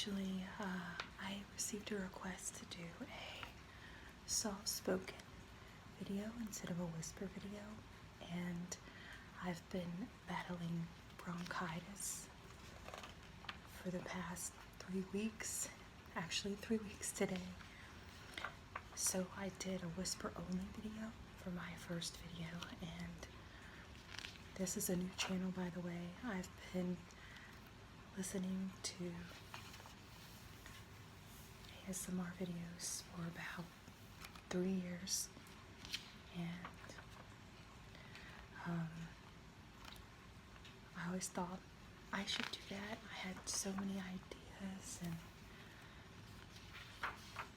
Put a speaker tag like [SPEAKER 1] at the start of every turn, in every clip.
[SPEAKER 1] Actually, I received a request to do a soft-spoken video instead of a whisper video, and I've been battling bronchitis for the past 3 weeks, actually 3 weeks today. So I did a whisper-only video for my first video, and this is a new channel, by the way. I've been listening to ASMR videos for about 3 years, and I always thought I should do that. I had so many ideas, and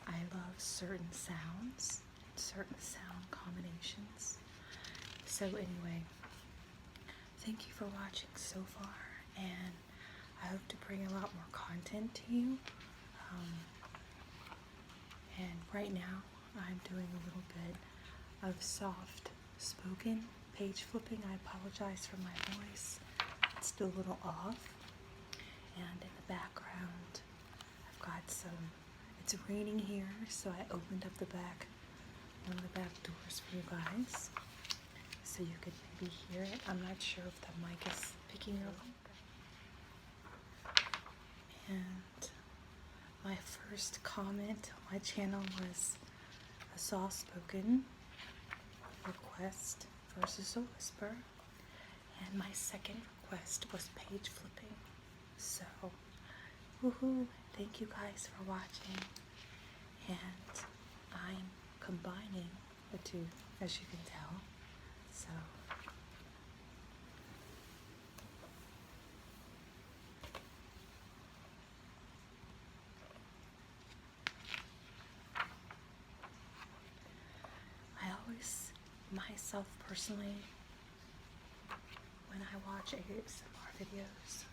[SPEAKER 1] I love certain sounds, certain sound combinations. So anyway, thank you for watching so far, and I hope to bring a lot more content to you. And right now, I'm doing a little bit of soft spoken page flipping. I apologize for my voice. It's still a little off. And in the background, I've got some, it's raining here, so I opened up one of the back doors for you guys, so you could maybe hear it. I'm not sure if the mic is picking up. And my first comment on my channel was a soft-spoken request versus a whisper, and my second request was page flipping. So, woohoo! Thank you guys for watching, and I'm combining the two, as you can tell. So, myself personally, when I watch ASMR videos,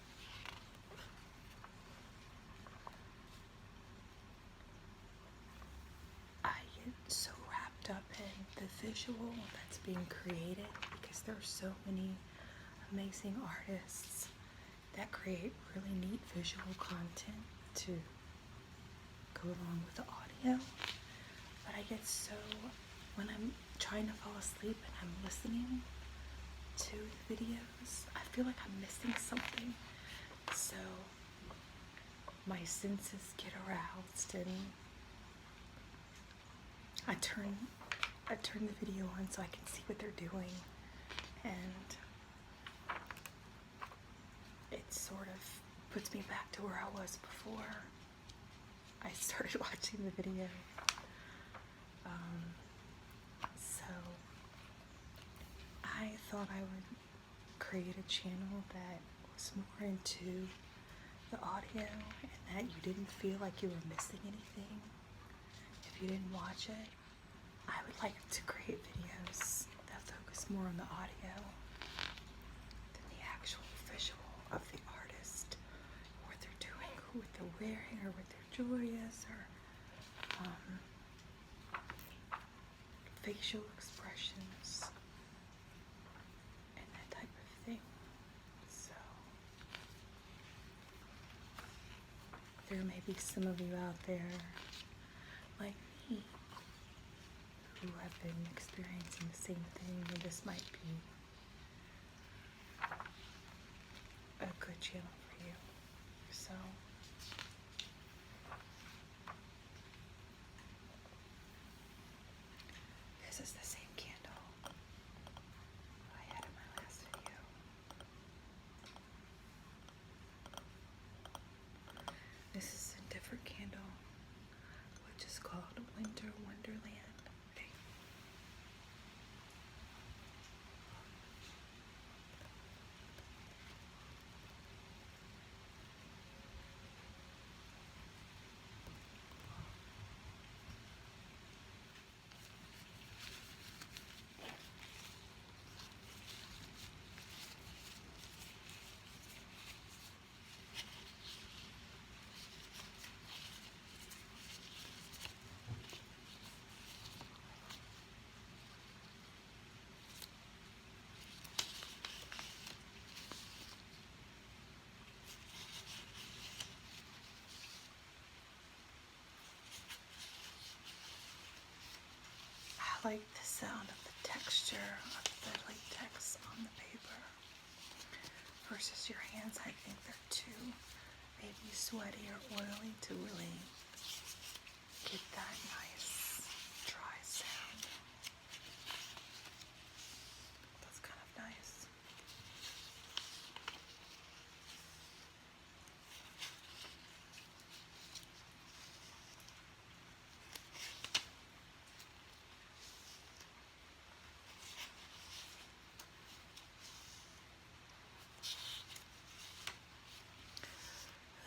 [SPEAKER 1] I get so wrapped up in the visual that's being created, because there are so many amazing artists that create really neat visual content to go along with the audio. But I get so, when I'm trying to fall asleep and I'm listening to the videos, I feel like I'm missing something. So my senses get aroused, and I turn the video on so I can see what they're doing, and it sort of puts me back to where I was before I started watching the video. So I thought I would create a channel that was more into the audio, and that you didn't feel like you were missing anything if you didn't watch it. I would like to create videos that focus more on the audio than the actual visual of the artist, what they're doing, what they're wearing, or what their jewelry is, or facial expressions, and that type of thing. So there may be some of you out there like me who have been experiencing the same thing, and this might be a good channel for you. So this is the same candle I had in my last video. This is a different candle, which is called Winter Wonderland. like the sound of the texture of the latex on the paper versus your hands. I think they're too maybe sweaty or oily to really get that nice dry sound. That's kind of nice.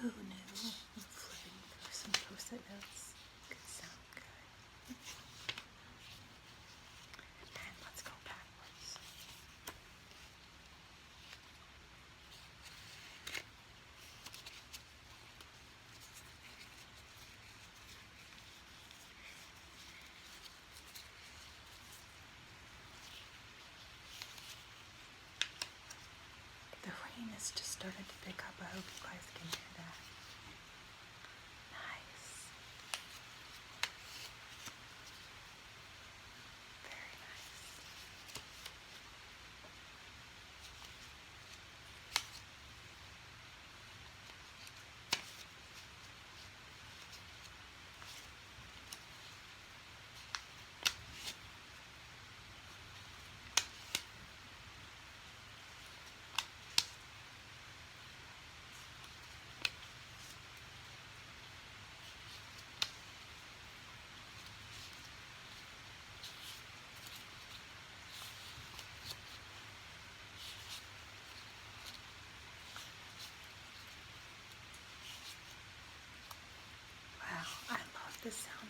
[SPEAKER 1] Who knew flipping through some post-it notes could sound good? And let's go backwards. The rain has just started to pick up. I hope you guys can hear that. Nice. Very nice. Wow, I love the sound